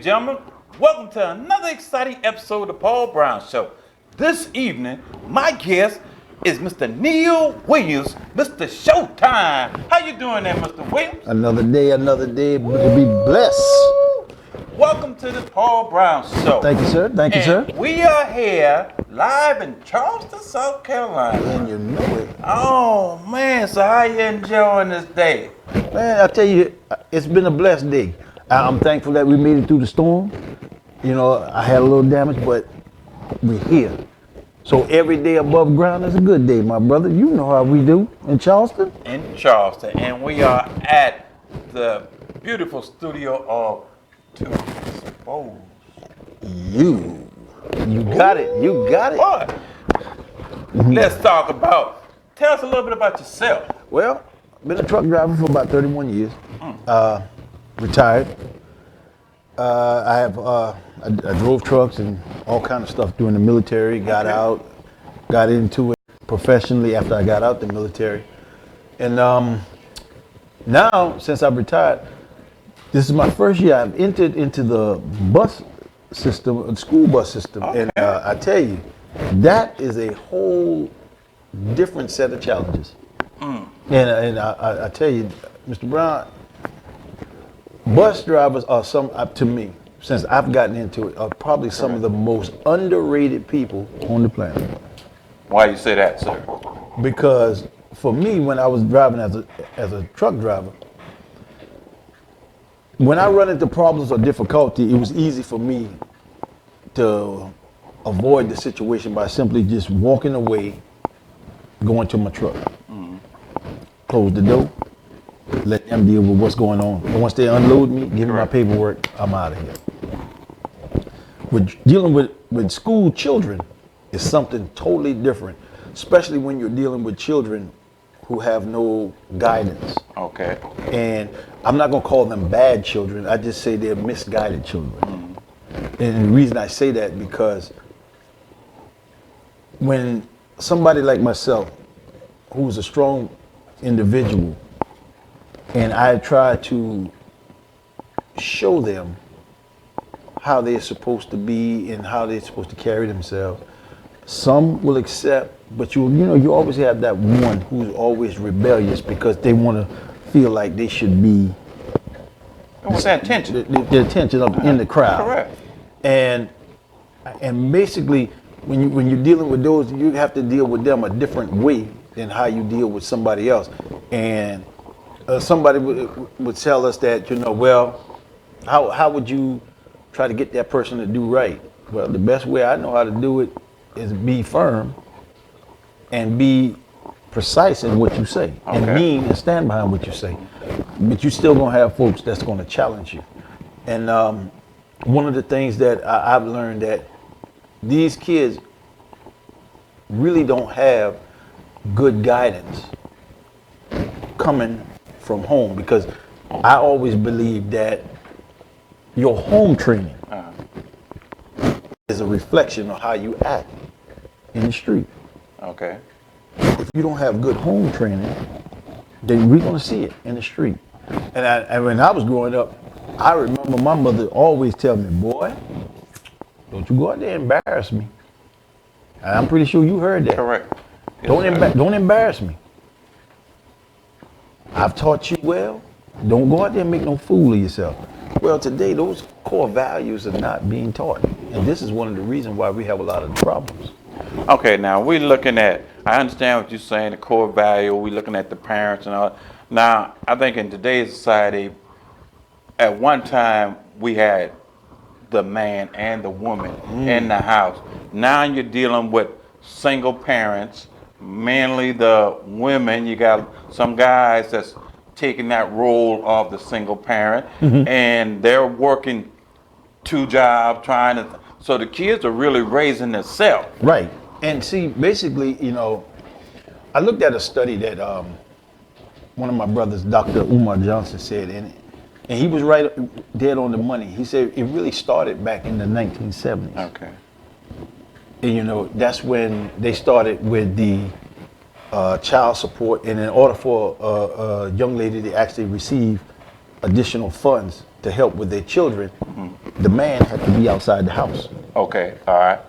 gentlemen, welcome to another exciting episode of the Paul Brown Show. This evening, my guest is Mr. Neil Williams, Mr. Showtime. How you doing there, Mr. Williams? Another day, to be blessed. Welcome to the Paul Brown Show. Thank you, sir. Thank you, sir. We are here live in Charleston, South Carolina. And you know it. Oh, man, so how you enjoying this day? Man, I tell you, it's been a blessed day. I'm thankful that we made it through the storm. You know, I had a little damage, but we're here. So every day above ground is a good day, my brother. You know how we do in Charleston. In Charleston, and we are at the beautiful studio of To Expose. You got it. You got it. What? Let's talk about, tell us a little bit about yourself. Well, been a truck driver for about 31 years. Retired. I drove trucks and all kind of stuff during the military. Got out, got into it professionally after I got out the military. And now, since I've retired, this is my first year. I've entered into the bus system, the school bus system. Okay. And I tell you, that is a whole different set of challenges. And I tell you, Mr. Brown, bus drivers are to me, since I've gotten into it, are probably some of the most underrated people on the planet. Why you say that, sir? Because for me, when I was driving as a truck driver, when I run into problems or difficulty, it was easy for me to avoid the situation by simply just walking away, going to my truck, close the door, let them deal with what's going on. And once they unload me, give me my paperwork, I'm out of here. Dealing with school children is something totally different, especially when you're dealing with children who have no guidance. Okay. And I'm not gonna call them bad children, I just say they're misguided children. And the reason I say that because when somebody like myself, who's a strong individual, and I try to show them how they're supposed to be and how they're supposed to carry themselves, some will accept, but you always have that one who's always rebellious because they want to feel like they should be. What's that attention? The attention in the crowd. Correct. And basically, when you're dealing with those, you have to deal with them a different way than how you deal with somebody else. And somebody would tell us that, well, how would you try to get that person to do right? Well, the best way I know how to do it is be firm and be precise in what you say, and mean and stand behind what you say. But you still gonna have folks that's gonna challenge you. And one of the things that I've learned that these kids really don't have good guidance coming from home, because I always believe that your home training is a reflection of how you act in the street. Okay. If you don't have good home training, then we're gonna see it in the street. And when I was growing up, I remember my mother always tell me, boy, don't you go out there and embarrass me. And I'm pretty sure you heard that. Correct. Don't embarrass me. I've taught you well. Don't go out there and make no fool of yourself. Well, today those core values are not being taught. And this is one of the reasons why we have a lot of problems. Okay, now we're looking at, I understand what you're saying, the core value, we're looking at the parents and all. Now, I think in today's society, at one time we had the man and the woman in the house. Now you're dealing with single parents, mainly the women. You got some guys that's taking that role of the single parent, and they're working two jobs trying to, so the kids are really raising themselves. Right. And see, basically, I looked at a study that one of my brothers, Dr. Umar Johnson, said in it, and he was right dead on the money. He said it really started back in the 1970s. Okay. And that's when they started with the child support, and in order for a young lady to actually receive additional funds to help with their children, the man had to be outside the house. Okay, all right.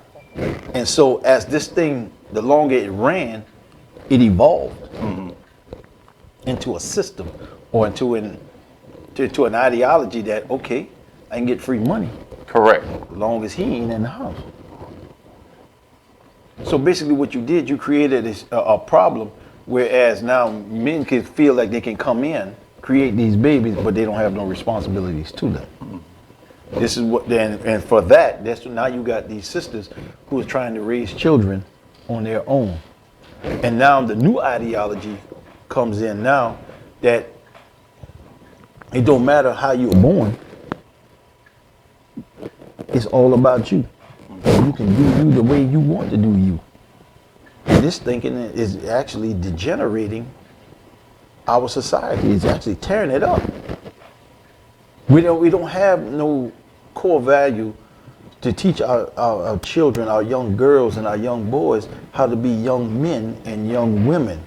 And so as this thing, the longer it ran, it evolved into a system or into an ideology that, okay, I can get free money Correct. as long as he ain't in the house. So basically what you did, you created a problem, whereas now men can feel like they can come in, create these babies, but they don't have no responsibilities to them. This is what then, and for that, that's now you got these sisters who are trying to raise children on their own. And now the new ideology comes in now that it don't matter how you were born, it's all about you. You can do you the way you want to do you. And this thinking is actually degenerating our society. It's actually tearing it up. We don't have no core value to teach our children, our young girls and our young boys how to be young men and young women.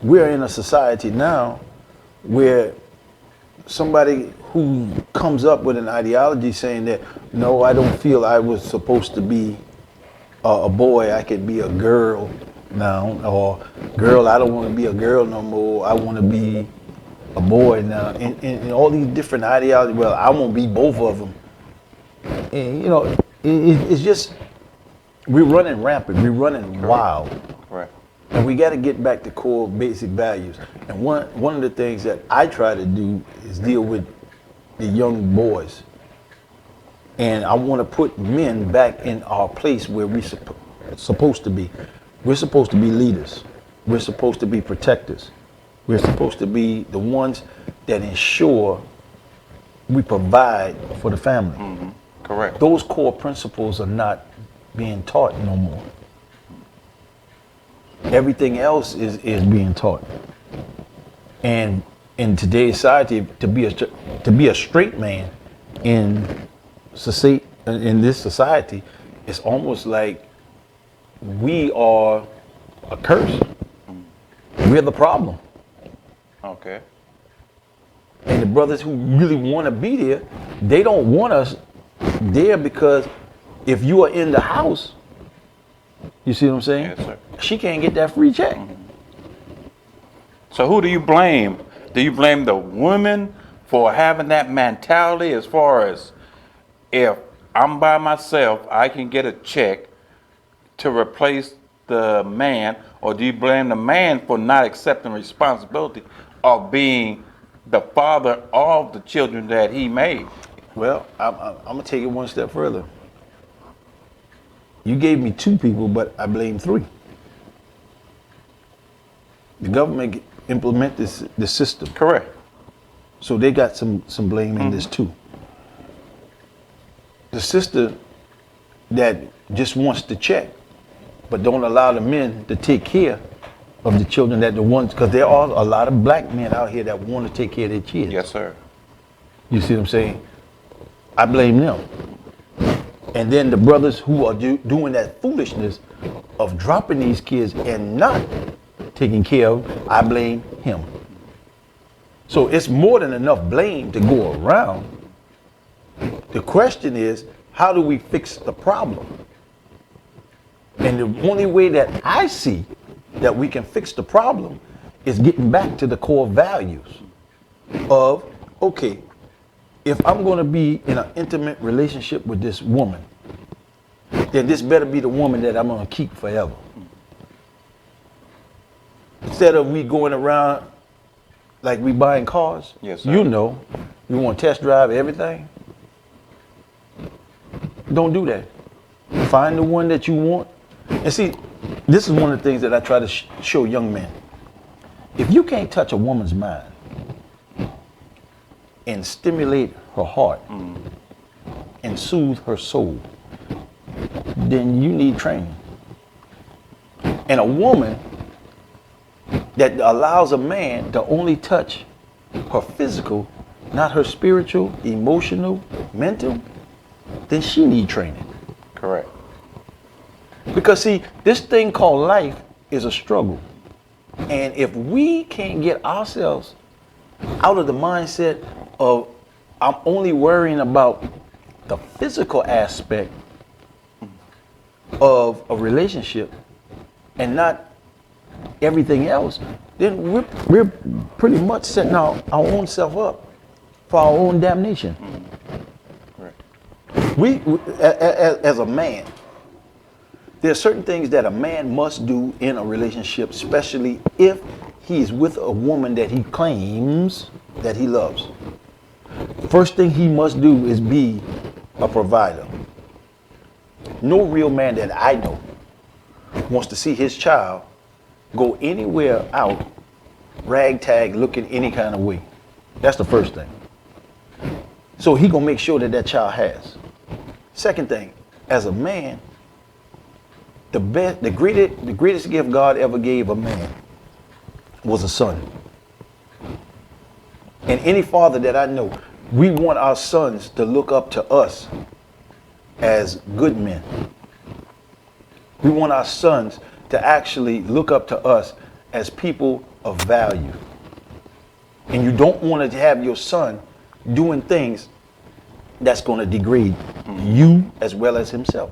We're in a society now where somebody who comes up with an ideology saying that, no, I don't feel I was supposed to be a boy, I could be a girl now, or girl, I don't want to be a girl no more, I want to be a boy now, and all these different ideologies. Well, I won't be both of them. And, you know, it's just, we're running rampant, we're running wild. Correct. And we got to get back to core basic values. And one of the things that I try to do is deal with the young boys. And I want to put men back in our place where we're supposed to be. We're supposed to be leaders. We're supposed to be protectors. We're supposed to be the ones that ensure we provide for the family. Mm-hmm. Correct. Those core principles are not being taught no more. Everything else is being taught. And in today's society, to be a straight man in this society, it's almost like we are a curse. We're the problem. Okay. And the brothers who really want to be there, they don't want us there, because if you are in the house, you see what I'm saying? Yes, sir. She can't get that free check. So who do you blame? Do you blame the women for having that mentality, as far as, if I'm by myself, I can get a check to replace the man, or do you blame the man for not accepting responsibility of being the father of the children that he made? Well, I'm gonna take it one step further. You gave me 2 people, but I blame 3. The government implement the system, Correct. so they got some blame in this too. The sister that just wants to check, but don't allow the men to take care of the children, that the ones, because there are a lot of black men out here that want to take care of their kids. Yes, sir. You see what I'm saying? I blame them. And then the brothers who are doing that foolishness of dropping these kids and not taking care of them, I blame him. So it's more than enough blame to go around. The question is, how do we fix the problem? And the only way that I see that we can fix the problem is getting back to the core values of, okay, if I'm going to be in an intimate relationship with this woman, then this better be the woman that I'm going to keep forever. Instead of we going around like we buying cars, Yes, sir. you know, you want to test drive everything. Don't do that. Find the one that you want. And see, this is one of the things that I try to show young men. If you can't touch a woman's mind and stimulate her heart and soothe her soul, then you need training. And a woman that allows a man to only touch her physical, not her spiritual, emotional, mental, then she need training. Correct. Because see, this thing called life is a struggle. And if we can't get ourselves out of the mindset of, I'm only worrying about the physical aspect of a relationship and not everything else, then we're pretty much setting our own self up for our own damnation. Correct. As a man, there are certain things that a man must do in a relationship, especially if he's with a woman that he claims that he loves. First thing he must do is be a provider. No real man that I know wants to see his child go anywhere out ragtag looking any kind of way. That's the first thing. So he gonna make sure that that child has. Second thing, as a man, the greatest gift God ever gave a man was a son. And any father that I know, we want our sons to look up to us as good men. We want our sons to actually look up to us as people of value. And you don't want to have your son doing things that's going to degrade you as well as himself.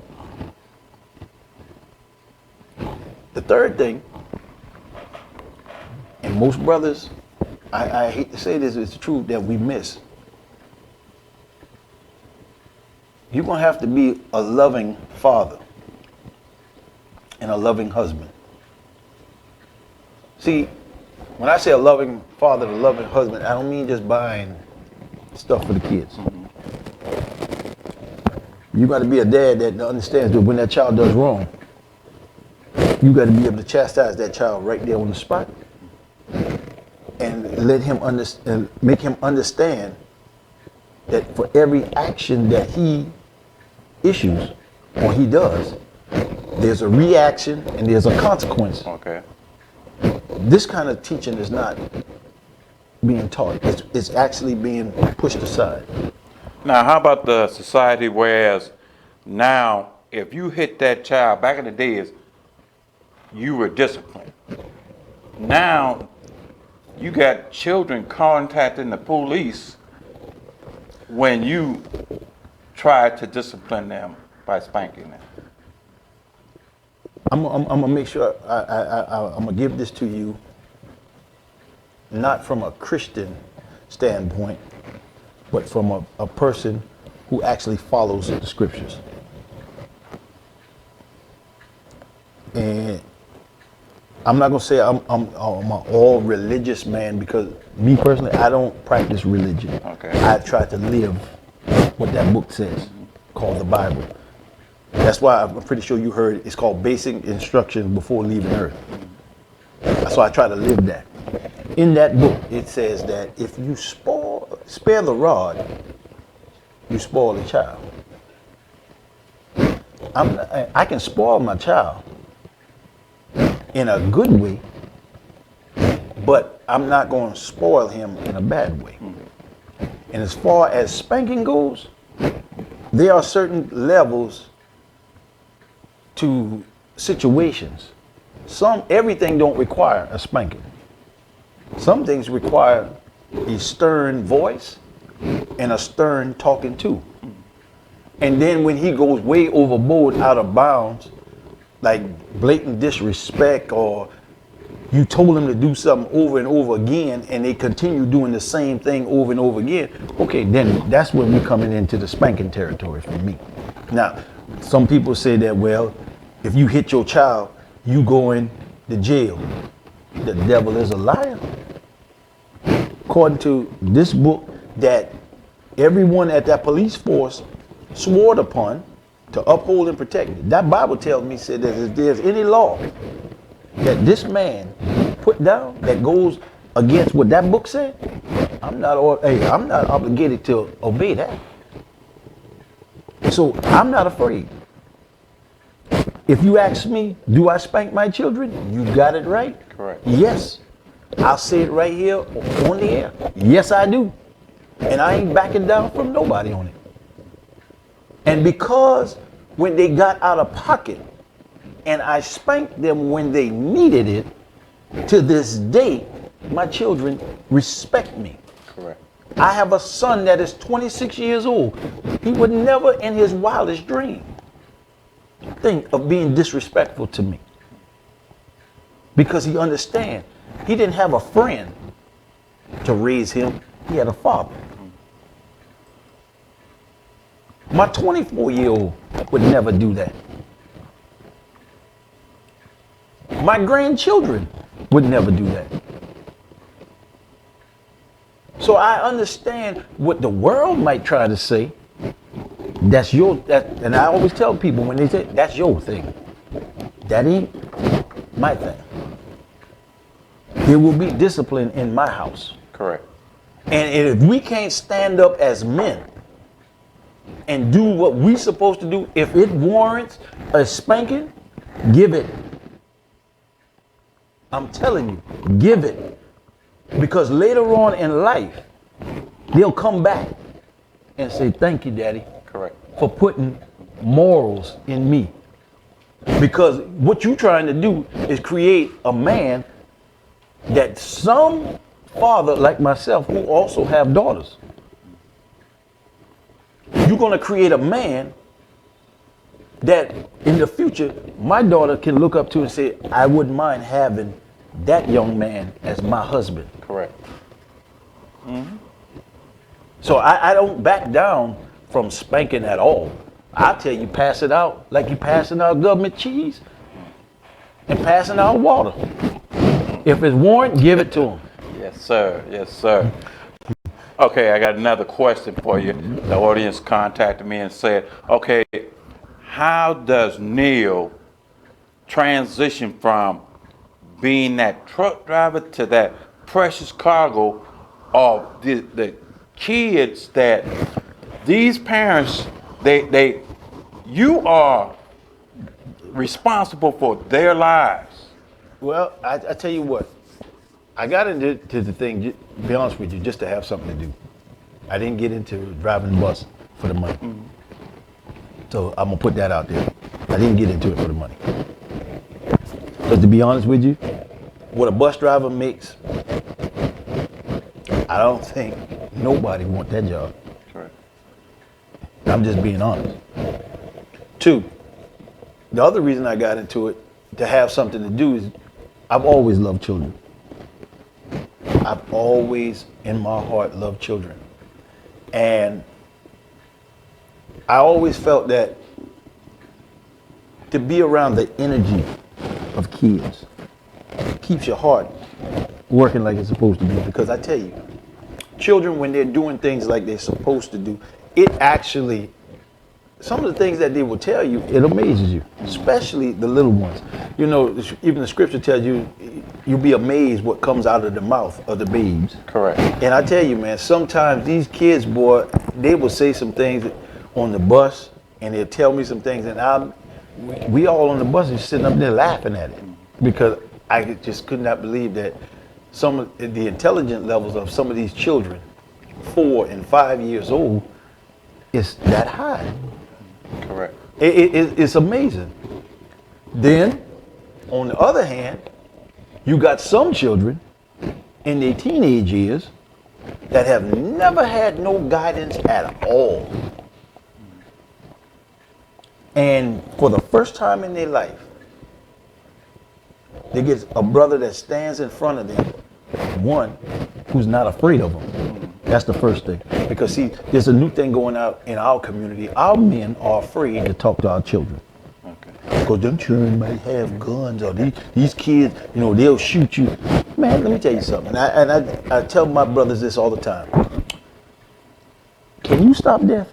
The third thing, and most brothers, I hate to say this, it's the truth that we miss. You're going to have to be a loving father and a loving husband. See, when I say a loving father and a loving husband, I don't mean just buying stuff for the kids. You got to be a dad that understands that when that child does wrong, you got to be able to chastise that child right there on the spot and let him understand, make him understand that for every action that he issues or he does, there's a reaction and there's a consequence. Okay. This kind of teaching is not being taught. It's actually being pushed aside. Now, how about the society whereas now, if you hit that child, back in the days, you were disciplined. Now, you got children contacting the police when you try to discipline them by spanking them. I'm gonna make sure I'm gonna give this to you, not from a Christian standpoint, but from a person who actually follows the scriptures. And I'm not gonna say I'm an all religious man, because me personally, I don't practice religion. Okay. I try to live what that book says, called the Bible. That's why I'm pretty sure you heard it's called Basic Instructions Before Leaving Earth. So I try to live that. In that book, it says that if you spare the rod, you spoil the child. I can spoil my child in a good way, but I'm not going to spoil him in a bad way. And as far as spanking goes, there are certain levels to situations. Everything don't require a spanking. Some things require a stern voice and a stern talking to. And then when he goes way overboard, out of bounds, like blatant disrespect, or you told him to do something over and over again and they continue doing the same thing over and over again, okay, then that's when we're coming into the spanking territory for me. Now, some people say that, well, if you hit your child, you going to jail. The devil is a liar. According to this book that everyone at that police force swore upon to uphold and protect, that Bible tells me, said that if there's any law that this man put down that goes against what that book said, I'm not obligated to obey that. So I'm not afraid. If you ask me, do I spank my children? You got it right. Correct. Yes. I'll say it right here on the air. Yes, I do. And I ain't backing down from nobody on it. And because when they got out of pocket and I spanked them when they needed it, to this day, my children respect me. Correct. I have a son that is 26 years old. He would never in his wildest dream think of being disrespectful to me. Because he understands he didn't have a friend to raise him. He had a father. My 24-year-old would never do that. My grandchildren would never do that. So I understand what the world might try to say. And I always tell people when they say, that's your thing. That ain't my thing. There will be discipline in my house. Correct. And if we can't stand up as men and do what we supposed to do, if it warrants a spanking, give it. I'm telling you, give it. Because later on in life, they'll come back and say, thank you, Daddy. Correct. For putting morals in me. Because what you're trying to do is create a man that some father like myself who also have daughters. You're going to create a man that in the future my daughter can look up to and say, I wouldn't mind having that young man as my husband. Correct. Mm-hmm. So I don't back down from spanking at all. I tell you, pass it out like you passing out government cheese and passing out water. If it's warrant, give it to them. Yes, sir. Yes, sir. Okay, I got another question for you. The audience contacted me and said, okay, how does Neil transition from being that truck driver to that precious cargo of the kids that these parents, you are responsible for their lives? Well, I tell you what, I got into the thing, to be honest with you, just to have something to do. I didn't get into driving the bus for the money. Mm-hmm. So I'm gonna put that out there. I didn't get into it for the money. But to be honest with you, what a bus driver makes, I don't think nobody want that job. Correct. I'm just being honest. Two, the other reason I got into it, to have something to do, is I've always loved children. I've always, in my heart, loved children. And I always felt that to be around the energy of kids keeps your heart working like it's supposed to be. Because I tell you, children, when they're doing things like they're supposed to do, it actually, some of the things that they will tell you, it amazes you, especially the little ones. You know, even the scripture tells you, you'll be amazed what comes out of the mouth of the babes. Correct. And I tell you, man, sometimes these kids, boy, they will say some things on the bus, and they'll tell me some things, and we all on the bus is sitting up there laughing at it, because I just could not believe that some of the intelligent levels of some of these children, 4 and 5 years old, is that high. Correct. It's amazing. Then, on the other hand, you got some children in their teenage years that have never had no guidance at all. And for the first time in their life, they get a brother that stands in front of them, one who's not afraid of them. That's the first thing. Because see, there's a new thing going out in our community. Our men are afraid to talk to our children. Okay. Because them children might have guns, or these kids, you know, they'll shoot you. Man, let me tell you something. And I tell my brothers this all the time. Can you stop death?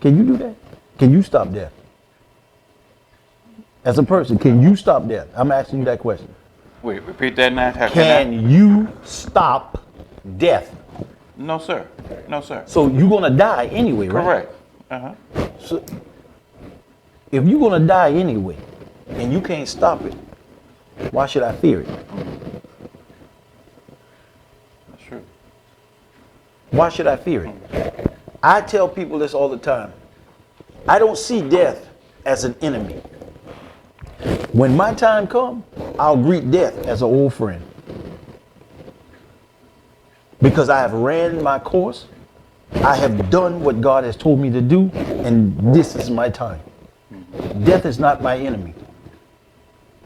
Can you do that? Can you stop death? As a person, can you stop death? I'm asking you that question. Wait, repeat that now. Can you stop death? No, sir. No, sir. So you're gonna die anyway, right? Correct. Uh-huh. So if you're gonna die anyway, and you can't stop it, why should I fear it? That's true. Why should I fear it? I tell people this all the time. I don't see death as an enemy. When my time comes, I'll greet death as an old friend. because I have ran my course. I have done what God has told me to do, and this is my time. Death is not my enemy.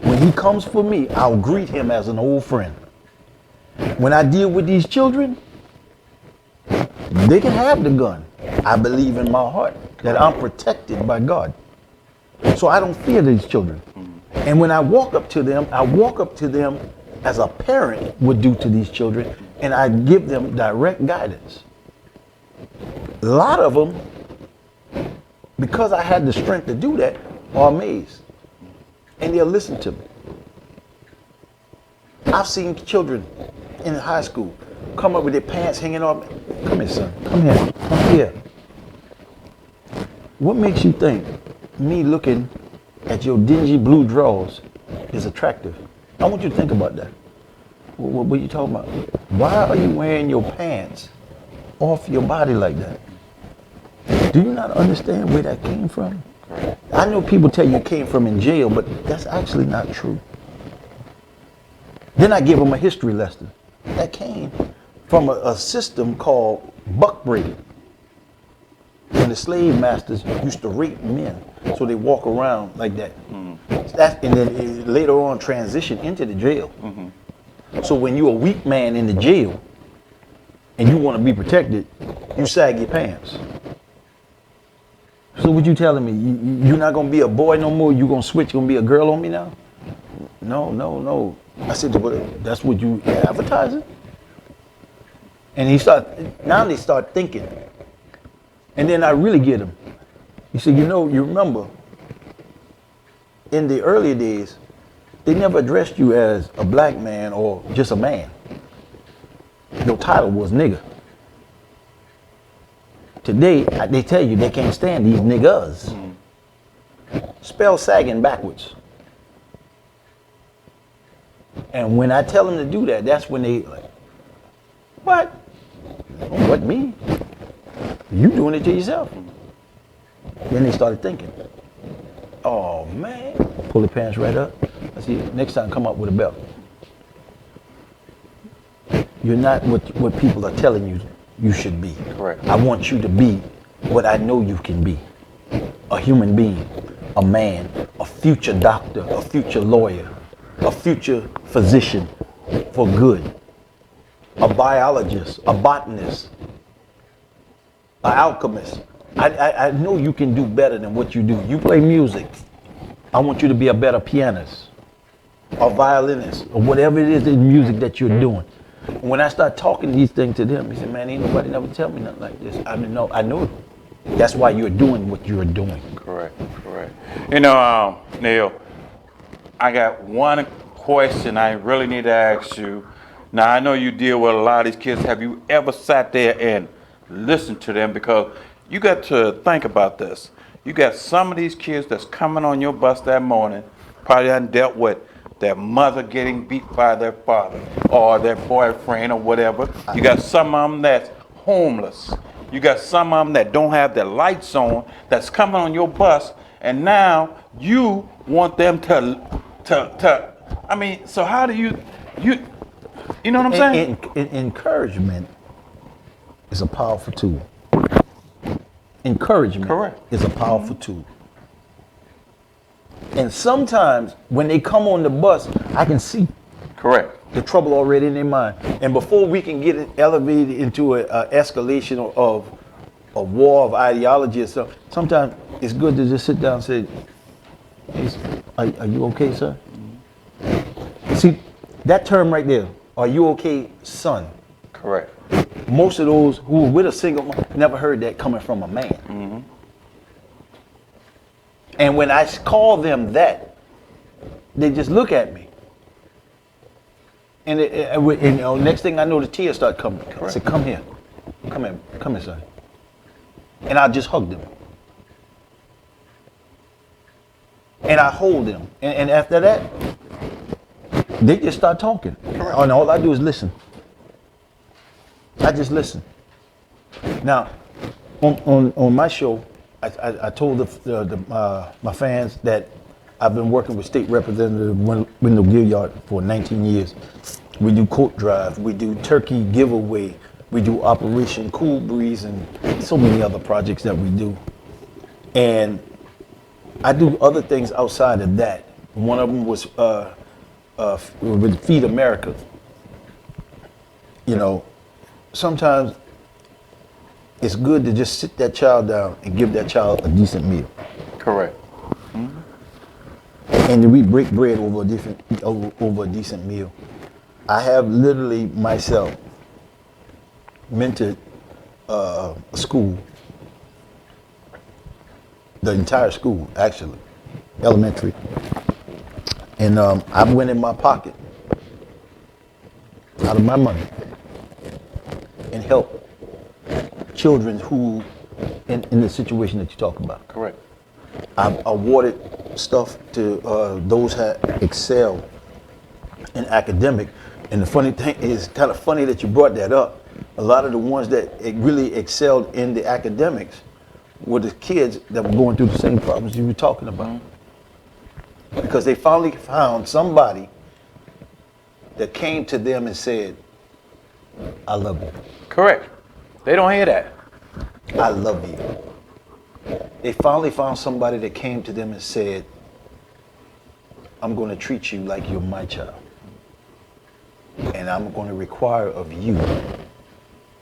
When he comes for me, I'll greet him as an old friend. When I deal with these children, they can have the gun. I believe in my heart that I'm protected by God. So I don't fear these children. And when I walk up to them, I walk up to them as a parent would do to these children, and I give them direct guidance. A lot of them, because I had the strength to do that, are amazed. And they'll listen to me. I've seen children in high school come up with their pants hanging off. Come here, son. Come here. Come here. What makes you think me looking at your dingy blue drawers is attractive? I want you to think about that. What are you talking about? Why are you wearing your pants off your body like that? Do you not understand where that came from? I know people tell you it came from in jail, but that's actually not true. Then I give them a history lesson. That came from a system called buck braid. When the slave masters used to rape men, so they walk around like that. And then it later on transitioned into the jail. So when you're a weak man in the jail and you want to be protected, you sag your pants. So what you telling me? You're not gonna be a boy no more? You gonna switch? Gonna be a girl on me now? No. I said, but that's what you advertising? And now they start thinking. And then I really get them. He said, you remember, in the earlier days, they never addressed you as a black man or just a man. Your title was nigger. Today, they tell you they can't stand these niggas. Spell sagging backwards. And when I tell them to do that, that's when they like, what? What, me? You doing it to yourself. Then they started thinking, oh man, pull the pants right up. I see, next time come up with a belt. You're not what people are telling you you should be. Correct. I want you to be what I know you can be. A human being, a man, a future doctor, a future lawyer, a future physician for good, a biologist, a botanist, an alchemist. I know you can do better than what you do. You play music. I want you to be a better pianist, a violinist, or whatever it is in music that you're doing. When I start talking these things to them, he said, man, ain't nobody never tell me nothing like this. I mean, no, I know it. That's why you're doing what you're doing. Correct. Neil, I got one question I really need to ask you. Now, I know you deal with a lot of these kids. Have you ever sat there and listened to them? Because you got to think about this. You got some of these kids that's coming on your bus that morning, probably hadn't dealt with their mother getting beat by their father or their boyfriend or whatever. You got some of them that's homeless. You got some of them that don't have their lights on, that's coming on your bus, and now you want them to I mean, so how do you know what I'm saying? Encouragement is a powerful tool. Encouragement Correct. is a powerful tool. And sometimes when they come on the bus, I can see Correct. the trouble already in their mind. And before we can get it elevated into an escalation of a war of ideology or something, sometimes it's good to just sit down and say, hey, are you okay, sir? See, that term right there, are you okay, son? Correct. Most of those who were with a single mom never heard that coming from a man. Mm-hmm. And when I call them that, they just look at me. And next thing I know, the tears start coming. Correct. I say, come here, son. And I just hug them. And I hold them. And after that, they just start talking. Correct. And all I do is listen. I just listen. Now, on my show, I told my fans that I've been working with State Representative Wendell Gilliard for 19 years. We do coat drive, we do turkey giveaway, We do Operation Cool Breeze and so many other projects that we do. And I do other things outside of that. One of them was with Feed America. You know, sometimes it's good to just sit that child down and give that child a decent meal. Correct. And then we break bread over a decent meal. I have literally myself mentored a school, the entire school actually, elementary. And I went in my pocket, out of my money, and helped children who, in the situation that you talk about. Correct. I've awarded stuff to those that excel in academic. And the funny thing is, kind of funny that you brought that up. A lot of the ones that really excelled in the academics were the kids that were going through the same problems you were talking about. Because they finally found somebody that came to them and said, I love you. Correct. They don't hear that. I love you. They finally found somebody that came to them and said, I'm going to treat you like you're my child. And I'm going to require of you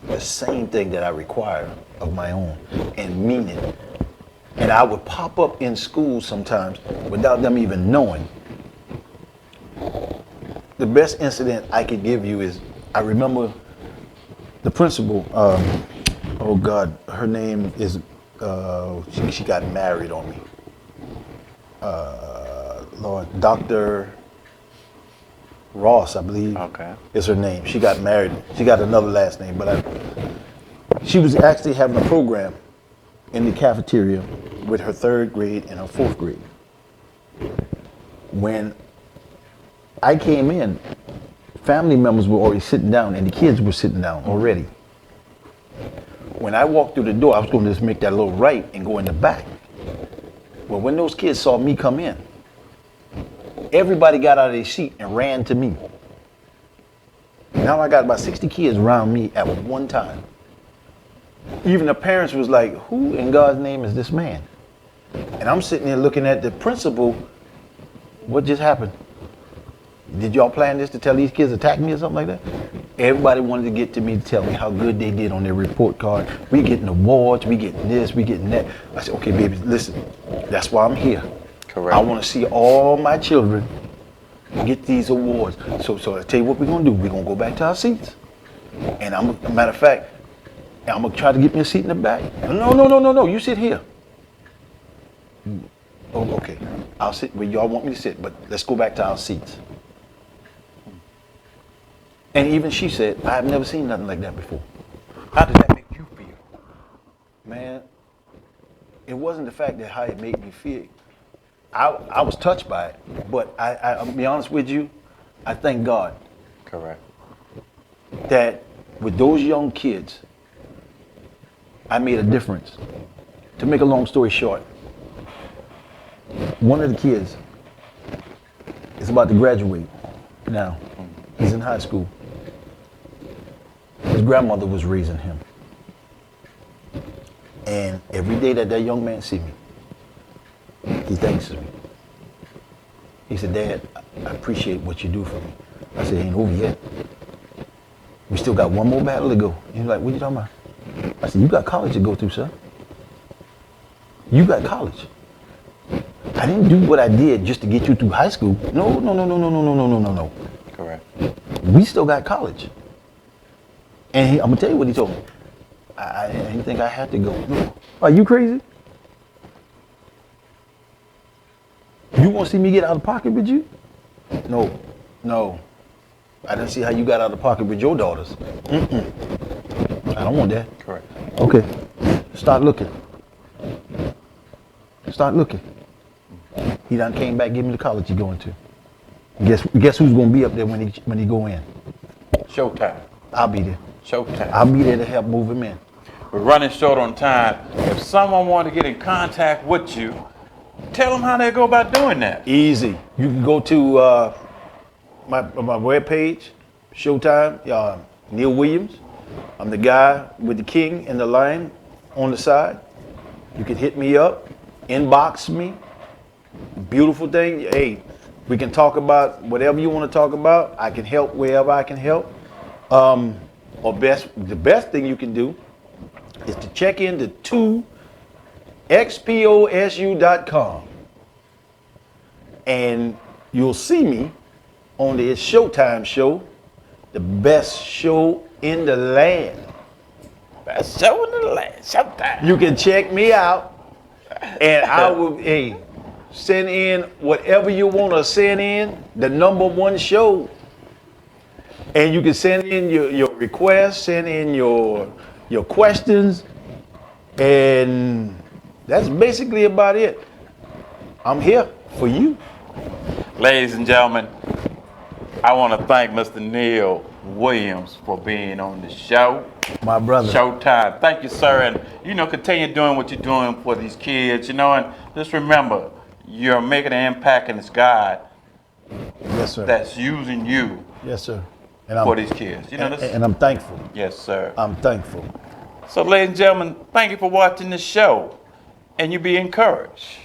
the same thing that I require of my own, and mean it. And I would pop up in school sometimes without them even knowing. The best incident I could give you is, I remember the principal, oh God, her name is, she got married on me. Lord, Dr. Ross, I believe, is her name. She got married. She got another last name, but she was actually having a program in the cafeteria with her 3rd grade and her 4th grade. When I came in, family members were already sitting down and the kids were sitting down already. When I walked through the door, I was going to just make that little right and go in the back. Well, when those kids saw me come in, everybody got out of their seat and ran to me. Now I got about 60 kids around me at one time. Even the parents was like, who in God's name is this man? And I'm sitting there looking at the principal. What just happened? Did y'all plan this to tell these kids to attack me or something like that? Everybody wanted to get to me to tell me how good they did on their report card. We getting awards, we getting this, we getting that. I said, okay, baby, listen, that's why I'm here. Correct. I want to see all my children get these awards. So I tell you what we're gonna do. We're gonna go back to our seats. And matter of fact, I'm gonna try to get me a seat in the back. No, you sit here. Oh, okay, I'll sit where y'all want me to sit, but let's go back to our seats. And even she said, I've never seen nothing like that before. How did that make you feel? Man, it wasn't the fact that how it made me feel. I was touched by it, but I'll be honest with you, I thank God. Correct. That with those young kids, I made a difference. To make a long story short, one of the kids is about to graduate now. He's in high school. His grandmother was raising him. And every day that young man see me, he thanks me. He said, Dad, I appreciate what you do for me. I said, ain't over yet. We still got one more battle to go. He's like, what you talking about? I said, you got college to go through, son. You got college. I didn't do what I did just to get you through high school. No. Correct. We still got college. And I'm gonna tell you what he told me. I didn't think I had to go. No. Are you crazy? You want to see me get out of pocket with you? No. I didn't see how you got out of pocket with your daughters. I don't want that. Correct. Okay. Start looking. He done came back, give me the college he's going to. Guess who's gonna be up there when he go in? Showtime. I'll be there. Showtime. I'll be there to help move him in. We're running short on time. If someone wanted to get in contact with you, tell them how they go about doing that. Easy. You can go to my webpage, Showtime, Neil Williams. I'm the guy with the king and the lion on the side. You can hit me up, inbox me. Beautiful thing. Hey, we can talk about whatever you want to talk about. I can help wherever I can help. Or the best thing you can do is to check into 2xposu.com, and you'll see me on the It's Showtime show, the best show in the land. That's showing the land. Showtime. You can check me out, and I will send in whatever you want to send in, the #1 show. And you can send in your requests, send in your questions, and that's basically about it. I'm here for you. Ladies and gentlemen, I want to thank Mr. Neil Williams for being on the show. My brother. Showtime. Thank you, sir. And, continue doing what you're doing for these kids, and just remember, you're making an impact, and it's God Yes, sir. that's using you Yes, sir. for these kids. And I'm thankful. Yes, sir. I'm thankful. So, ladies and gentlemen, thank you for watching this show, and you be encouraged.